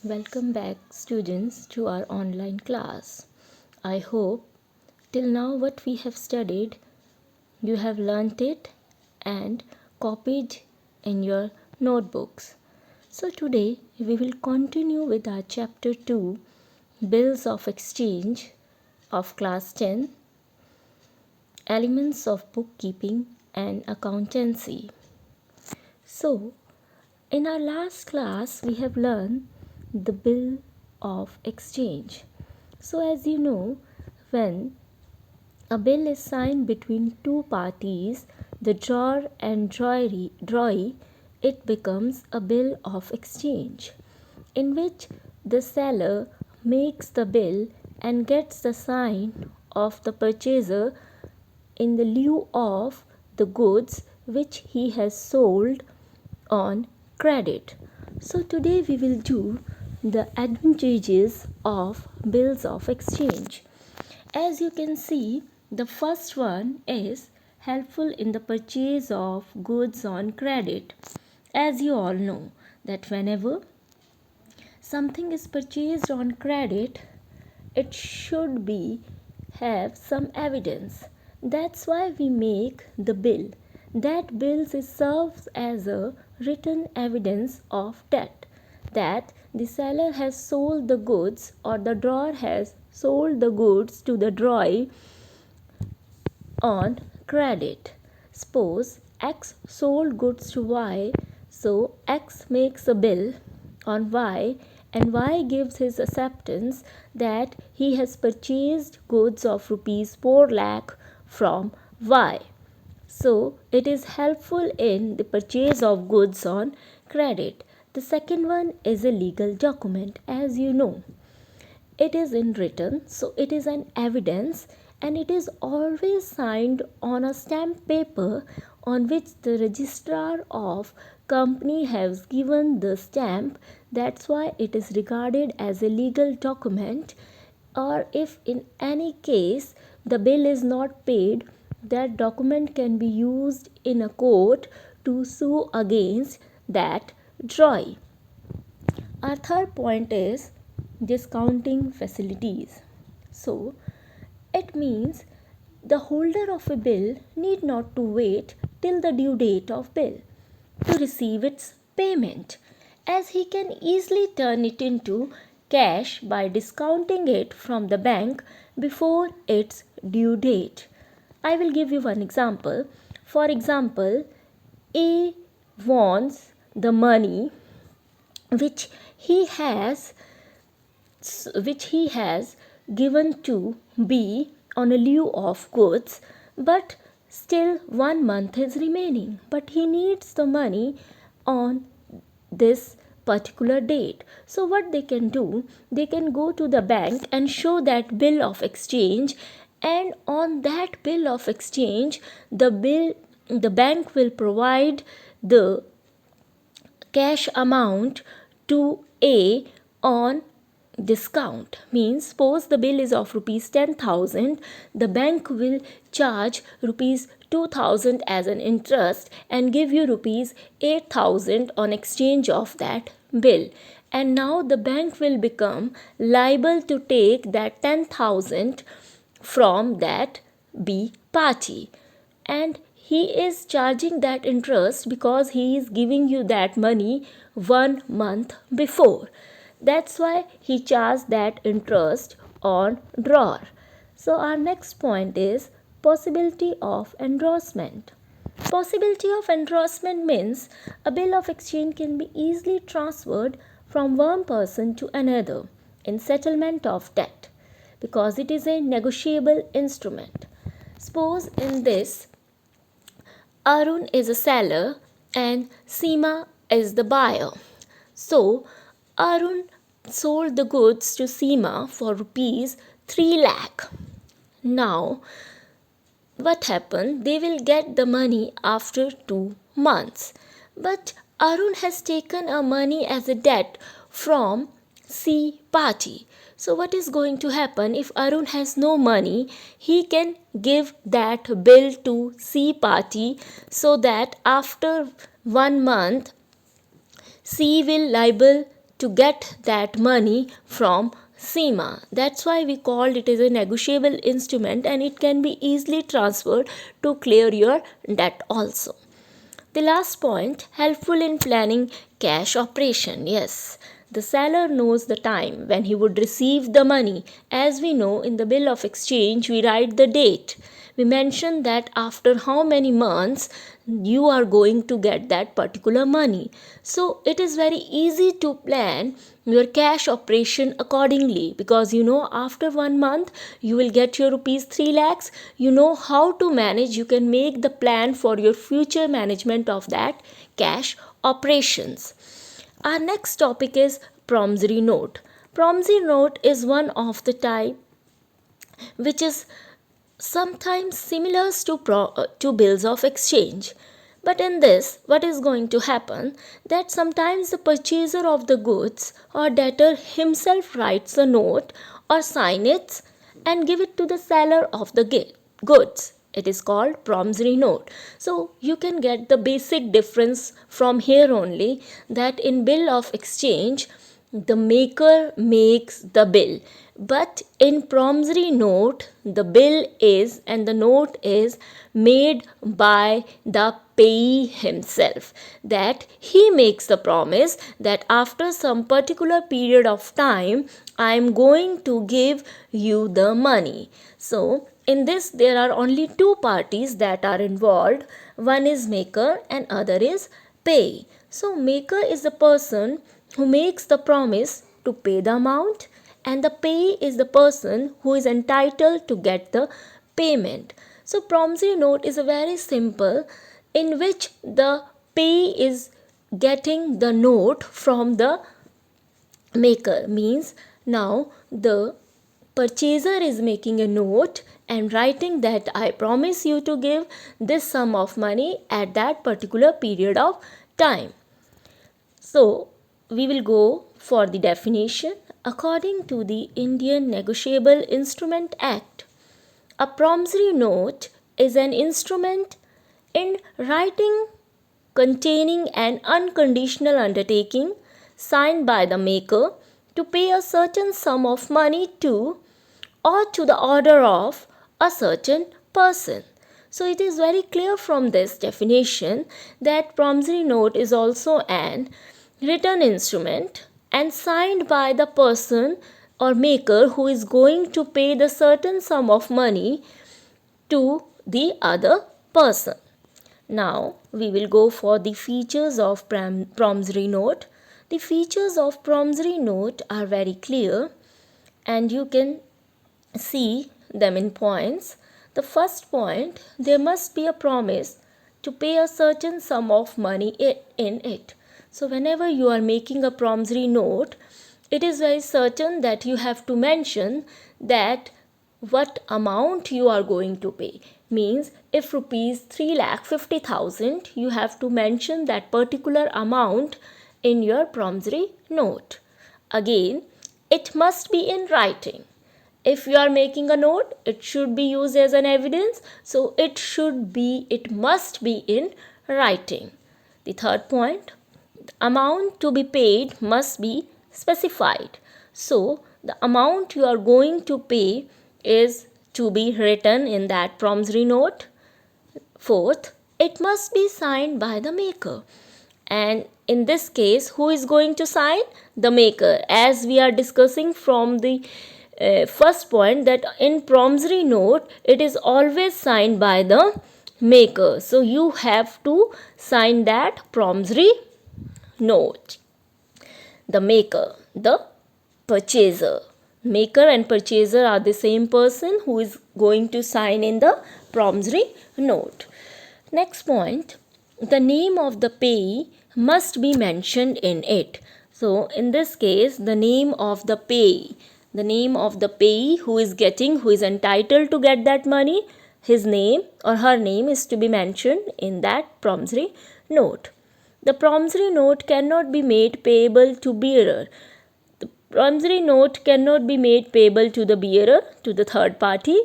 Welcome back, students, to our online class. I hope till now what we have studied you have learnt it and copied in your notebooks. So today we will continue with our chapter 2, Bills of Exchange of class 10, Elements of Bookkeeping and Accountancy. So in our last class we have learned the bill of exchange. So as you know, when a bill is signed between two parties, the drawer and drawee, it becomes a bill of exchange, in which the seller makes the bill and gets the sign of the purchaser in the lieu of the goods which he has sold on credit. So today we will do the advantages of bills of exchange. As you can see, the first one is helpful in the purchase of goods on credit. As you all know that whenever something is purchased on credit, it should be have some evidence. That's why we make the bill. That bill serves as a written evidence of debt, that the seller has sold the goods or the drawer has sold the goods to the drawee on credit. Suppose X sold goods to Y, so X makes a bill on Y and Y gives his acceptance that he has purchased goods of rupees 4 lakh from Y. So it is helpful in the purchase of goods on credit. The second one is a legal document, as you know. It is in written, so it is an evidence, and it is always signed on a stamp paper on which the registrar of company has given the stamp. That's why it is regarded as a legal document. Or if in any case the bill is not paid, that document can be used in a court to sue against that drawee. Our third point is discounting facilities. So it means the holder of a bill need not to wait till the due date of bill to receive its payment, as he can easily turn it into cash by discounting it from the bank before its due date. I will give you one example. For example, A wants the money which he has given to B on a lieu of goods, but still 1 month is remaining, but he needs the money on this particular date. So what they can do, they can go to the bank and show that bill of exchange, and on that bill of exchange the bank will provide the cash amount to A on discount. Means suppose the bill is of rupees 10,000, the bank will charge rupees 2,000 as an interest and give you rupees 8,000 on exchange of that bill. And now the bank will become liable to take that 10,000 from that B party, and he is charging that interest because he is giving you that money 1 month before. That's why he charged that interest on drawer. So our next point is possibility of endorsement. Possibility of endorsement means a bill of exchange can be easily transferred from one person to another in settlement of debt, because it is a negotiable instrument. Suppose in this, Arun is a seller and Seema is the buyer. So Arun sold the goods to Seema for rupees 3 lakh. Now what happened? They will get the money after 2 months. But Arun has taken a money as a debt from C party. So what is going to happen if Arun has no money? He can give that bill to C party, so that after 1 month C will liable to get that money from Seema. That's why we called it as a negotiable instrument, and it can be easily transferred to clear your debt also. The last point, helpful in planning cash operation. Yes, the seller knows the time when he would receive the money. As we know, in the bill of exchange, we write the date. We mention that after how many months you are going to get that particular money. So it is very easy to plan your cash operation accordingly, because you know after 1 month you will get your rupees 3 lakhs. You know how to manage, you can make the plan for your future management of that cash operations. Our next topic is promissory note. Promissory note is one of the type which is sometimes similar to bills of exchange. But in this, what is going to happen, that sometimes the purchaser of the goods or debtor himself writes a note or sign it and give it to the seller of the goods. It is called promissory note. So you can get the basic difference from here only, that in bill of exchange the maker makes the bill, but in promissory note the bill is and the note is made by the payee himself, that he makes the promise that after some particular period of time I am going to give you the money. So in this there are only two parties that are involved, one is maker and other is payee. So maker is the person who makes the promise to pay the amount, and the payee is the person who is entitled to get the payment. So promissory note is a very simple, in which the payee is getting the note from the maker. Means now the purchaser is making a note and writing that I promise you to give this sum of money at that particular period of time. So we will go for the definition. According to the Indian Negotiable Instrument Act, a promissory note is an instrument in writing containing an unconditional undertaking signed by the maker to pay a certain sum of money to or to the order of a certain person. So it is very clear from this definition that promissory note is also an written instrument and signed by the person or maker who is going to pay the certain sum of money to the other person. Now we will go for the features of promissory note. The features of promissory note are very clear and you can see them in points. The first point, there must be a promise to pay a certain sum of money in it. So whenever you are making a promissory note, it is very certain that you have to mention that what amount you are going to pay. Means if rupees 3,50,000, you have to mention that particular amount in your promissory note. Again, it must be in writing. If you are making a note, it should be used as an evidence, so it must be in writing. The third point, the amount to be paid must be specified. So the amount you are going to pay is to be written in that promissory note. Fourth, it must be signed by the maker. And in this case, who is going to sign? The maker. As we are discussing from the first point, that in promissory note it is always signed by the maker. So you have to sign that promissory note. The maker, the purchaser. Maker and purchaser are the same person who is going to sign in the promissory note. Next point, the name of the payee must be mentioned in it. So in this case, the name of the payee who is entitled to get that money, his name or her name is to be mentioned in that promissory note. The promissory note cannot be made payable to bearer. The promissory note cannot be made payable to the bearer, to the third party.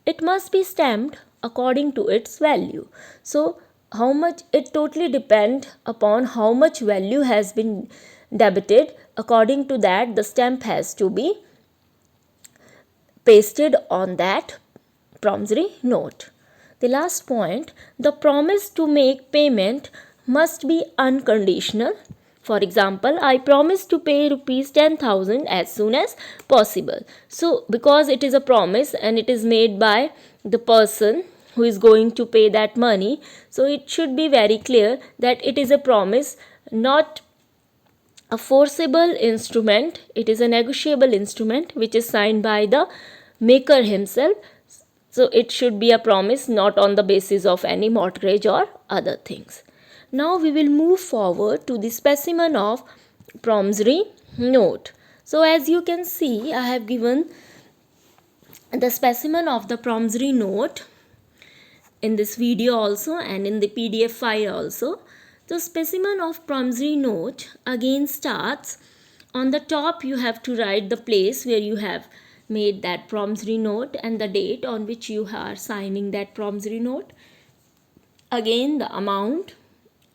It must be stamped according to its value. So how much, it totally depends upon how much value has been debited. According to that, the stamp has to be pasted on that promissory note. The last point, the promise to make payment must be unconditional. For example, I promise to pay rupees 10,000 as soon as possible. So, because it is a promise and it is made by the person who is going to pay that money, so it should be very clear that it is a promise, not a forcible instrument. It is a negotiable instrument which is signed by the maker himself. So it should be a promise, not on the basis of any mortgage or other things. Now we will move forward to the specimen of promissory note. So as you can see, I have given the specimen of the promissory note in this video also and in the PDF file also. The specimen of promissory note again starts on the top. You have to write the place where you have made that promissory note and the date on which you are signing that promissory note. Again the amount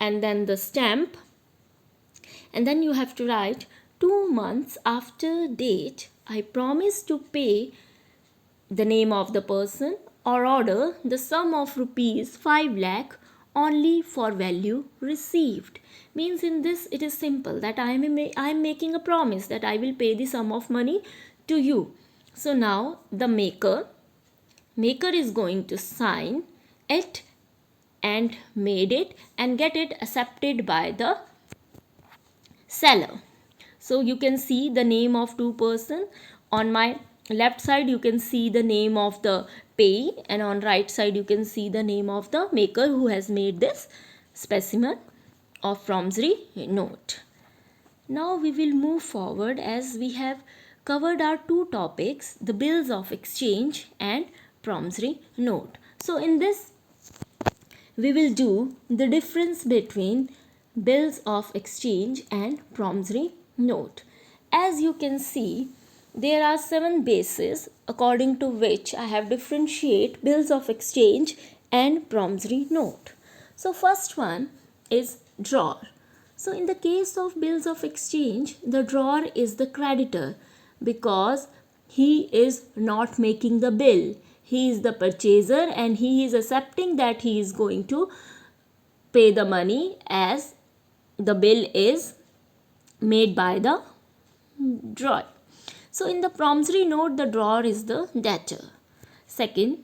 and then the stamp, and then you have to write 2 months after date I promise to pay the name of the person or order the sum of rupees 5 lakh only for value received. Means in this it is simple that I am making a promise that I will pay the sum of money to you. So now the maker is going to sign it and made it and get it accepted by the seller. So you can see the name of two person. On my left side you can see the name of the payee and on right side you can see the name of the maker who has made this specimen of promissory note. Now we will move forward as we have covered our two topics, the bills of exchange and promissory note. So in this we will do the difference between bills of exchange and promissory note. As you can see, there are 7 bases according to which I have differentiate bills of exchange and promissory note. So first one is drawer. So in the case of bills of exchange, the drawer is the creditor because he is not making the bill. He is the purchaser and he is accepting that he is going to pay the money as the bill is made by the drawer. So in the promissory note, the drawer is the debtor. Second,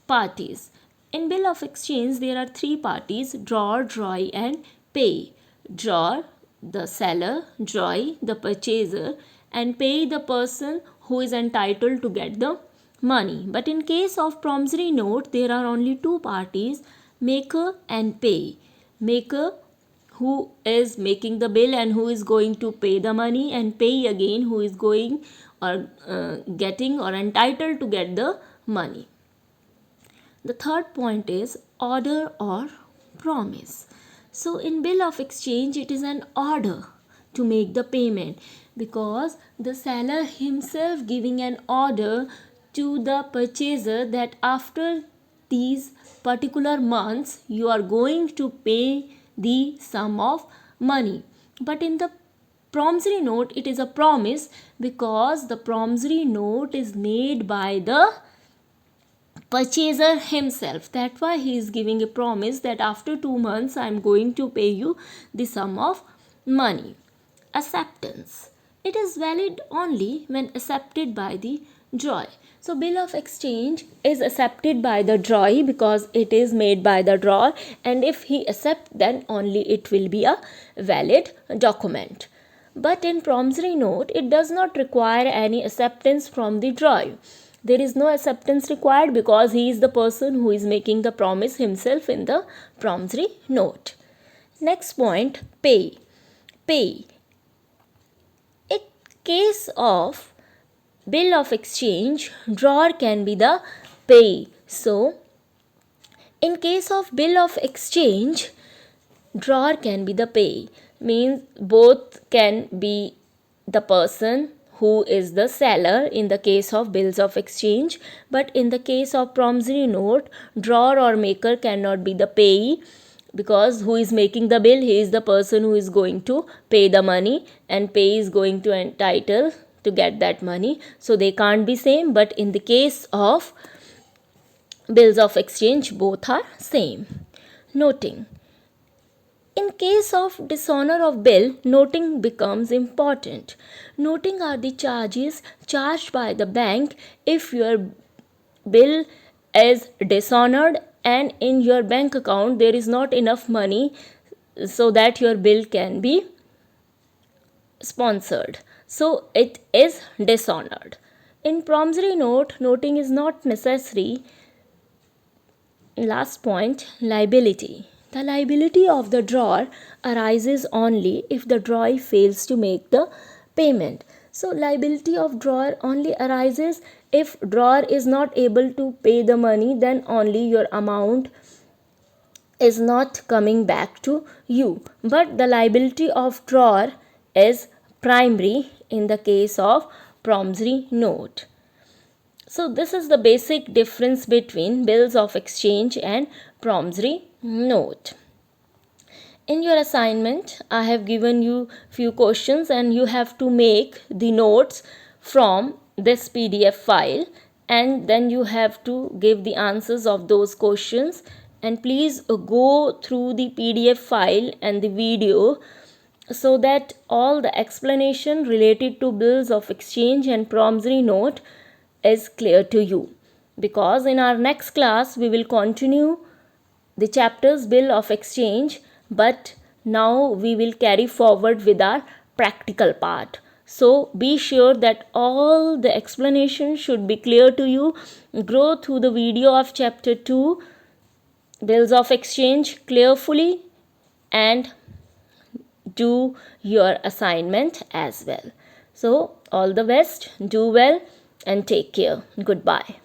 parties. In bill of exchange, there are 3 parties: drawer, drawee and payee. Drawer, the seller; drawee, the purchaser; and payee, the person who is entitled to get the money. But in case of promissory note, there are only 2 parties: maker and payee. Maker, who is making the bill and who is going to pay the money, and payee again, who is going or getting or entitled to get the money. The third point is order or promise. So in bill of exchange, it is an order to make the payment because the seller himself giving an order to the purchaser that after these particular months you are going to pay the sum of money. But in the promissory note, it is a promise because the promissory note is made by the purchaser himself. That's why he is giving a promise that after 2 months I am going to pay you the sum of money. Acceptance. It is valid only when accepted by the drawee. So bill of exchange is accepted by the drawee because it is made by the drawer, and if he accepts, then only it will be a valid document. But in promissory note, it does not require any acceptance from the drawee. There is no acceptance required because he is the person who is making the promise himself in the promissory note. Next point, pay. Pay. In case of bill of exchange, drawer can be the payee. So, in case of bill of exchange, drawer can be the payee. Means both can be the person who is the seller in the case of bills of exchange, but in the case of promissory note, drawer or maker cannot be the payee. because who is making the bill? He is the person who is going to pay the money, and pay is going to entitle to get that money. So they can't be same, but in the case of bills of exchange, both are same. Noting. In case of dishonor of bill, noting becomes important. Noting are the charges charged by the bank if your bill is dishonored and in your bank account there is not enough money so that your bill can be sponsored. So it is dishonored. In promissory note, noting is not necessary. Last point, liability. The liability of the drawer arises only if the drawer fails to make the payment. So liability of drawer only arises if drawer is not able to pay the money, then only your amount is not coming back to you. But the liability of drawer is primary in the case of promissory note. So this is the basic difference between bills of exchange and promissory note. In your assignment, I have given you few questions and you have to make the notes from this PDF file, and then you have to give the answers of those questions. And please go through the PDF file and the video so that all the explanation related to bills of exchange and promissory note is clear to you, because in our next class we will continue the chapters bill of exchange, but now we will carry forward with our practical part. So be sure that all the explanation should be clear to you. Go through the video of chapter 2 bills of exchange carefully and do your assignment as well. So all the best, do well and take care. Goodbye.